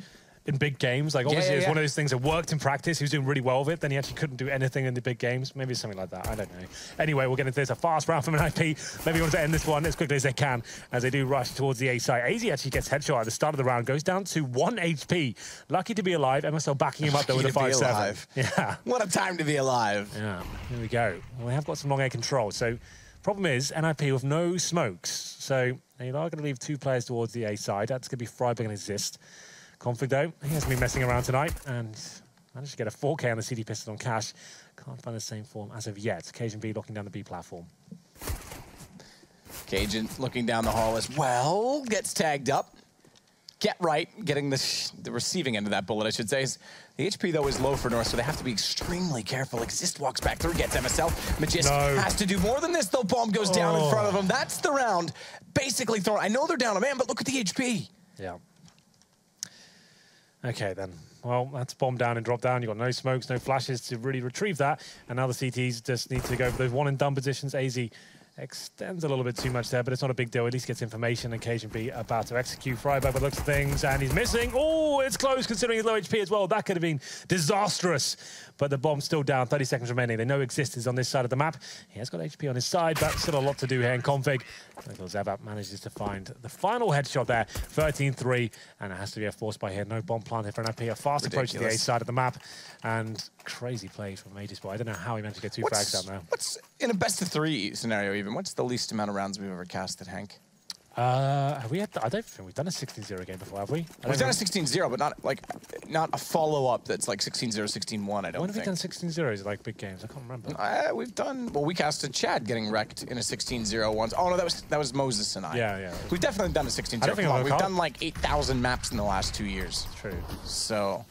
E: in big games? Like, obviously, it's one of those things that worked in practice. He was doing really well with it. Then he actually couldn't do anything in the big games. Maybe it's something like that. I don't know. Anyway, we'll get into this. A fast round from NiP. Maybe he wants to end this one as quickly as they can as they do rush towards the A side. AZ actually gets headshot at the start of the round. Goes down to 1 HP. Lucky to be alive. MSL backing him up, though, with a 5-7. Yeah.
A: What a time to be alive.
E: Yeah. Here we go. Well, they have got some long air control. So, problem is, NiP with no smokes. So, they are going to leave 2 players towards the A side. That's going to be Freiburg and Exist. Config, though, he hasn't been messing around tonight and managed to get a 4K on the CD pistol on Cash. Can't find the same form as of yet. Cajun locking down the B platform.
A: Cajun looking down the hall as well. Gets tagged up. Get right. Getting the receiving end of that bullet, I should say. The HP, though, is low for North, so they have to be extremely careful. Exist walks back through, gets MSL. Magist has to do more than this, though. Bomb goes down in front of him. That's the round. Basically thrown. I know they're down a man, but look at the HP.
E: Yeah. Okay, then. Well, that's bomb down and drop down. You've got no smokes, no flashes to really retrieve that. And now the CTs just need to go for those one-and-done positions. AZ extends a little bit too much there, but it's not a big deal. At least gets information. And Cajun about to execute Freiburg by the looks of things. And he's missing. Oh, it's close considering his low HP as well. That could have been disastrous. But the bomb's still down. 30 seconds remaining. They know Exist is on this side of the map. He has got HP on his side, but still a lot to do here in config. Zebap manages to find the final headshot there. 13-3. And it has to be a force by here. No bomb planted for NiP. A fast approach to the A side of the map. And crazy play from Mages. I don't know how he managed to get 2 frags down there.
A: What's in a best-of-3 scenario even? What's the least amount of rounds we've ever casted, Hank?
E: Have we had? I don't think we've done a 16-0 game before, have we?
A: We've done a 16-0, but not a follow-up that's like 16-0, 16-1. I don't think.
E: When have we done 16-0s at like big games? I can't remember.
A: We've done. Well, we casted Chad getting wrecked in a 16-0 once. Oh no, that was Moses and I.
E: Yeah.
A: We've definitely done a 16-0. We've done like 8,000 maps in the last 2 years.
E: True.
A: So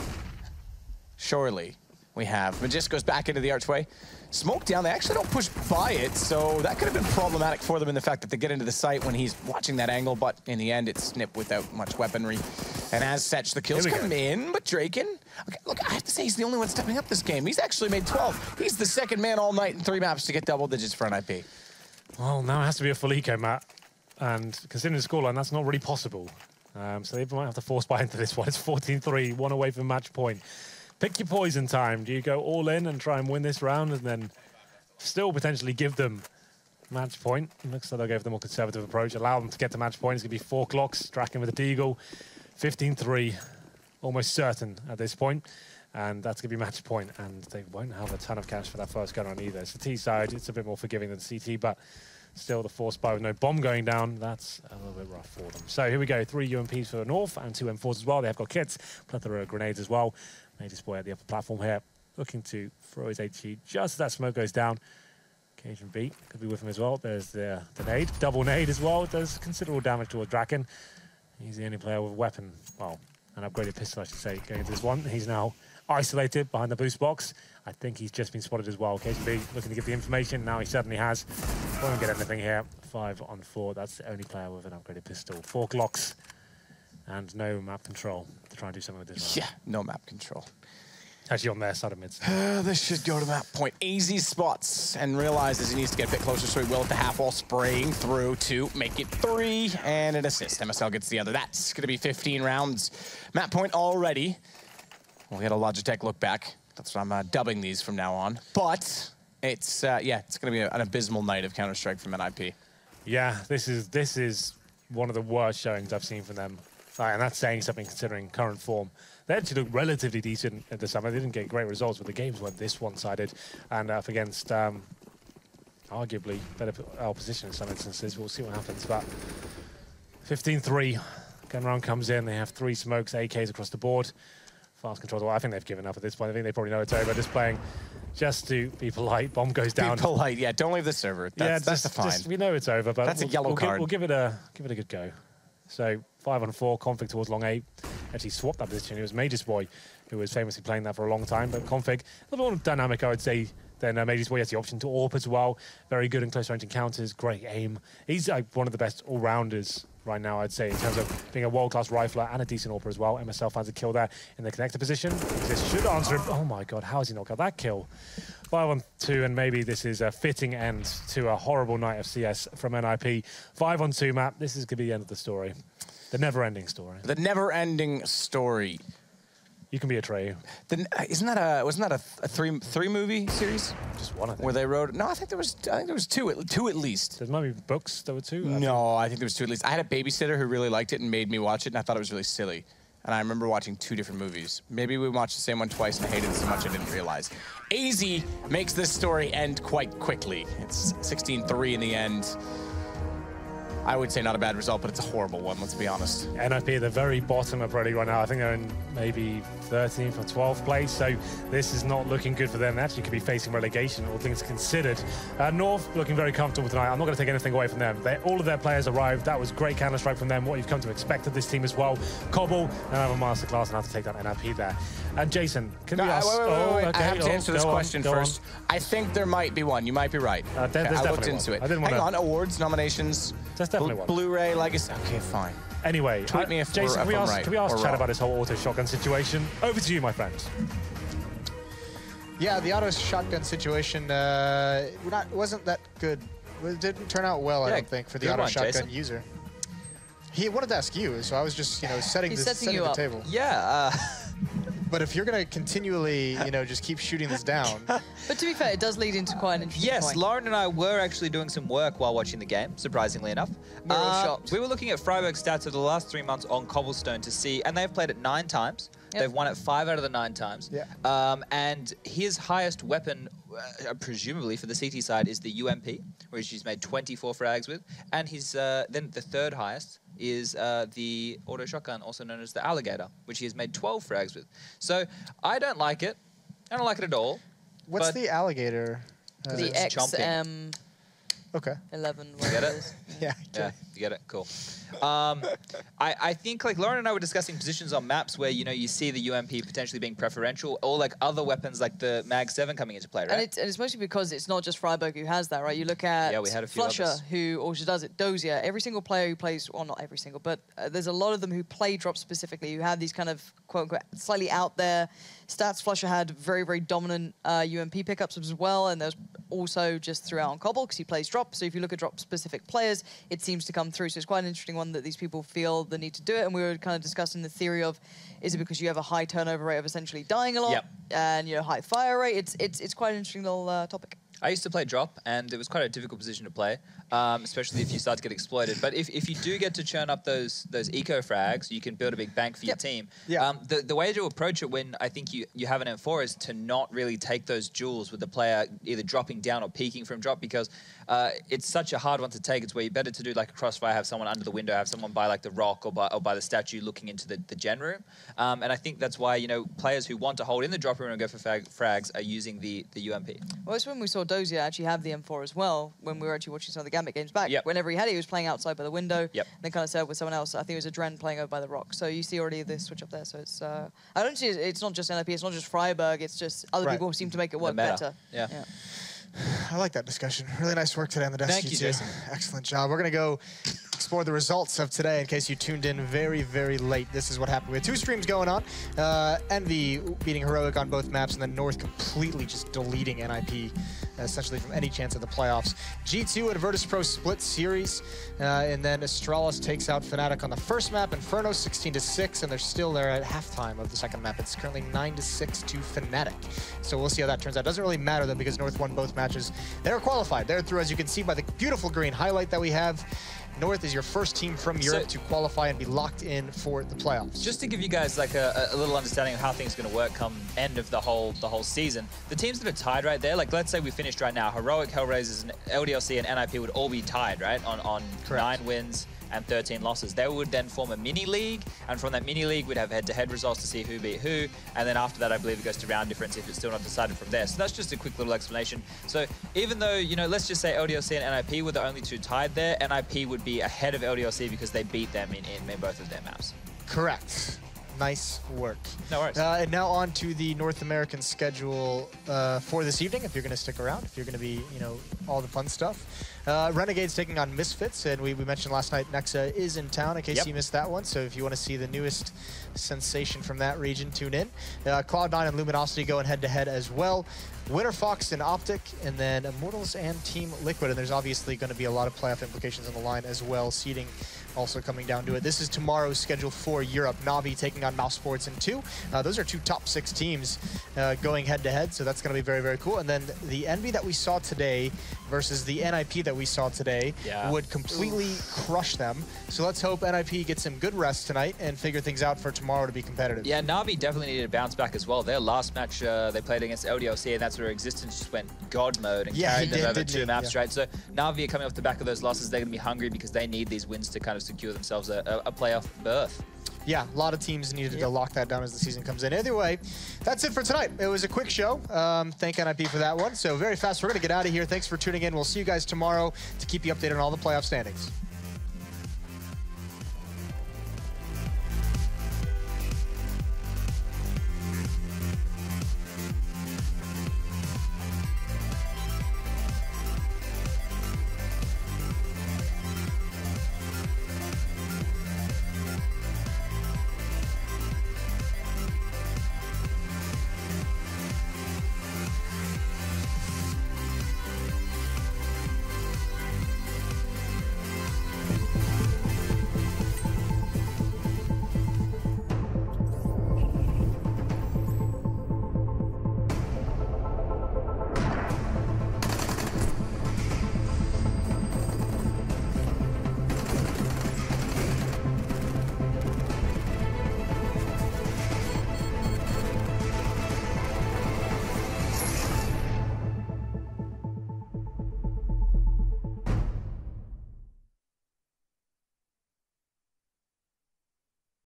A: surely we have. Magist goes back into the archway. Smoke down, they actually don't push by it, so that could have been problematic for them in the fact that they get into the site when he's watching that angle, but in the end, it's Snip without much weaponry. And as such, the kills come in, but Draken, okay, look, I have to say, he's the only one stepping up this game. He's actually made 12. He's the second man all night in 3 maps to get double digits for NiP.
E: Well, now it has to be a full eco map, and considering the scoreline, that's not really possible. So they might have to force buy into this one. It's 14-3, 1 away from match point. Pick your poison time. Do you go all in and try and win this round and then still potentially give them match point? It looks like they'll go for the more conservative approach, allow them to get to match point. It's going to be 4 clocks, Draken with the Deagle. 15-3, almost certain at this point. And that's going to be match point. And they won't have a ton of cash for that first gun on either. It's the T side. It's a bit more forgiving than CT, but still the force buy with no bomb going down. That's a little bit rough for them. So here we go. 3 UMPs for the North and 2 M4s as well. They have got kits, plethora of grenades as well. Mages boy at the upper platform here, looking to throw his HE just as that smoke goes down. Cajun could be with him as well. There's the nade, double nade as well. It does considerable damage towards Draken. He's the only player with a weapon, well, an upgraded pistol, I should say, going into this one. He's now isolated behind the boost box. I think he's just been spotted as well. Cajun looking to give the information. Now he certainly has. Won't get anything here. 5 on 4. That's the only player with an upgraded pistol. 4 clocks. And no map control to try and do something with this round.
A: Yeah, no map control.
E: Actually on their side of mids.
A: This should go to map point. AZ spots and realizes he needs to get a bit closer, so he will at the half wall, spraying through to make it 3 and an assist. MSL gets the other. That's going to be 15 rounds. Map point already. We'll get a Logitech look back. That's what I'm dubbing these from now on. But it's, yeah, it's going to be an abysmal night of Counter-Strike from NiP.
E: Yeah, this is one of the worst showings I've seen from them. And that's saying something considering current form. They actually looked relatively decent at the summer. They didn't get great results, but the games weren't this one-sided. And up against arguably better opposition in some instances. We'll see what happens. But 15-3, gun round comes in. They have 3 smokes, AKs across the board. Fast control. Well, I think they've given up at this point. I think they probably know it's over. Just playing just to be polite. Bomb goes down.
A: Be polite, yeah. Don't leave the server. That's fine.
E: We know it's over, but
A: that's a yellow card.
E: We'll give it a good go. So 5 on 4, Config towards long A. Actually swapped that position. It was Mages Boy who was famously playing that for a long time, but Config, a little more dynamic, I would say, then maybe he has the option to AWP as well. Very good in close range encounters, great aim. He's like one of the best all-rounders right now, I'd say, in terms of being a world-class rifler and a decent AWPer as well. MSL finds a kill there in the connector position. This should answer him. Oh my god, how has he not got that kill? 5-on-2, and maybe this is a fitting end to a horrible night of CS from NiP. 5-on-2 map. This is going to be the end of the story. The never-ending story.
A: The never-ending story.
E: You can be a Trey.
A: Wasn't that a three movie series?
E: Just one, I think.
A: Where they wrote? No, I think there was two at least.
E: There might be books. There were two.
A: No, I think there was two at least. I had a babysitter who really liked it and made me watch it, and I thought it was really silly. And I remember watching two different movies. Maybe we watched the same one twice and I hated it so much I didn't realize. AZ makes this story end quite quickly. It's 16-3 in the end. I would say not a bad result, but it's a horrible one, let's be honest.
E: NiP at the very bottom of Pro League right now. I think they're in maybe 13th or 12th place, so this is not looking good for them. They actually could be facing relegation, all things considered. North looking very comfortable tonight. I'm not going to take anything away from them. All of their players arrived. That was great Counter-Strike from them, what you've come to expect of this team as well. Cbble, and have a masterclass on how to take down NiP there. And Jason, can we ask...
A: Wait. I have to answer this question first.
E: On.
A: I think there might be one. You might be right.
E: I
A: looked into it.
E: Hang
A: on, awards, nominations.
E: There's definitely one.
A: Blu-ray, Legacy. Okay, fine.
E: Anyway,
A: tweet me if
E: Jason, can we ask Chad
A: wrong.
E: about this whole auto shotgun situation? Over to you, my friend.
B: Yeah, the auto shotgun situation wasn't that good. It didn't turn out well, I don't think, for the auto shotgun user. He wanted to ask you, so I was just, setting the table.
C: Yeah.
B: But if you're going to continually, just keep shooting this down.
D: But to be fair, it does lead into quite an interesting point.
C: Yes, Lauren and I were actually doing some work while watching the game, surprisingly enough.
D: We're all shocked.
C: We were looking at Freiburg's stats over the last 3 months on Cobblestone to see, and they've played it 9 times. Yep. They've won it 5 out of the 9 times.
B: Yeah.
C: And his highest weapon, presumably for the CT side, is the UMP, which he's made 24 frags with. And his then the third highest is the auto shotgun, also known as the Alligator, which he has made 12 frags with. So I don't like it. I don't like it at all.
B: What's the Alligator?
D: The XM.
B: Okay.
D: 11.
C: You get it?
B: Yeah.
C: Yeah, you get it? Cool. I think like Lauren and I were discussing positions on maps where, you see the UMP potentially being preferential, or like other weapons like the Mag 7 coming into play, right?
D: And it's mostly because it's not just Freiburg who has that, right? You look at
C: we had a few
D: Flusher,
C: others.
D: who also does it, Dozier, every single player who plays, well, not every single, but there's a lot of them who play drop specifically, who have these kind of, quote-unquote, slightly out there stats. Flusher had very, very dominant UMP pickups as well, and there's also just throughout on Cobble, because he plays drop. So if you look at drop-specific players, it seems to come through. So it's quite an interesting one that these people feel the need to do it. And we were kind of discussing the theory of, is it because you have a high turnover rate of essentially dying a lot, and high fire rate? It's quite an interesting little topic.
C: I used to play drop, and it was quite a difficult position to play, especially if you start to get exploited. But if you do get to churn up those eco frags, you can build a big bank for your team.
B: Yeah.
C: The way to approach it when I think you have an M4 is to not really take those duels with the player either dropping down or peeking from drop, because it's such a hard one to take. It's where you're better to do like a crossfire, have someone under the window, have someone by like the rock or by the statue looking into the gen room. And I think that's why players who want to hold in the drop room and go for frags are using the UMP.
D: Well, it's when we saw Dozier actually have the M4 as well, when we were actually watching some of the Gambit games back.
C: Yep.
D: Whenever he had it, he was playing outside by the window,
C: Yep.
D: then kind of set up with someone else. I think it was a Dren playing over by the rock. So you see already the switch up there. So it's, I don't see it's not just NiP, it's not just Freiburg, it's just other people seem to make it work better.
C: Yeah.
B: I like that discussion. Really nice work today on the desk.
C: Thank you, Jason.
B: Excellent job. We're going to go explore the results of today in case you tuned in very, very late. This is what happened. We had 2 streams going on. Envy beating Heroic on both maps, and then North completely just deleting NiP essentially from any chance of the playoffs. G2 and Virtus.pro split series, and then Astralis takes out Fnatic on the first map, Inferno 16-6, and they're still there at halftime of the second map. It's currently 9-6 to Fnatic. So we'll see how that turns out. Doesn't really matter though, because North won both matches. They're qualified. They're through, as you can see by the beautiful green highlight that we have. North is your first team from Europe to qualify and be locked in for the playoffs.
C: Just to give you guys like a little understanding of how things are going to work come end of the whole season, the teams that are tied right there, like let's say we finished right now, Heroic, Hellraisers, and LDLC and NiP would all be tied, right, on 9 wins and 13 losses. They would then form a mini league, and from that mini league we'd have head-to-head results to see who beat who, and then after that I believe it goes to round difference if it's still not decided from there. So that's just a quick little explanation. So even though, let's just say LDLC and NiP were the only 2 tied there, NiP would be ahead of LDLC because they beat them in both of their maps.
B: Correct. Nice work.
C: No worries.
B: And now on to the North American schedule for this evening, if you're going to stick around, if you're going to be, all the fun stuff. Renegades taking on Misfits, and we mentioned last night Nexa is in town in case you missed that one, so if you want to see the newest sensation from that region, tune in. Cloud9 and Luminosity going head-to-head as well. Winter Fox and Optic, and then Immortals and Team Liquid, and there's obviously going to be a lot of playoff implications on the line as well, seeding also coming down to it. This is tomorrow's schedule for Europe. Navi taking on Mouse Sports in 2. Those are 2 top 6 teams going head-to-head, so that's going to be very, very cool. And then the Envy that we saw today versus the NiP that we saw today would completely crush them. So let's hope NiP gets some good rest tonight and figure things out for tomorrow to be competitive.
C: Yeah, Navi definitely needed to bounce back as well. Their last match they played against LDLC, and that's where Existence just went God mode and carried them over 2 maps straight. So Navi are coming off the back of those losses. They're going to be hungry because they need these wins to kind of secure themselves a playoff berth.
B: Yeah, a lot of teams needed to lock that down as the season comes in. Either way, that's it for tonight. It was a quick show. Thank NiP for that one. So very fast, we're going to get out of here. Thanks for tuning in. We'll see you guys tomorrow to keep you updated on all the playoff standings.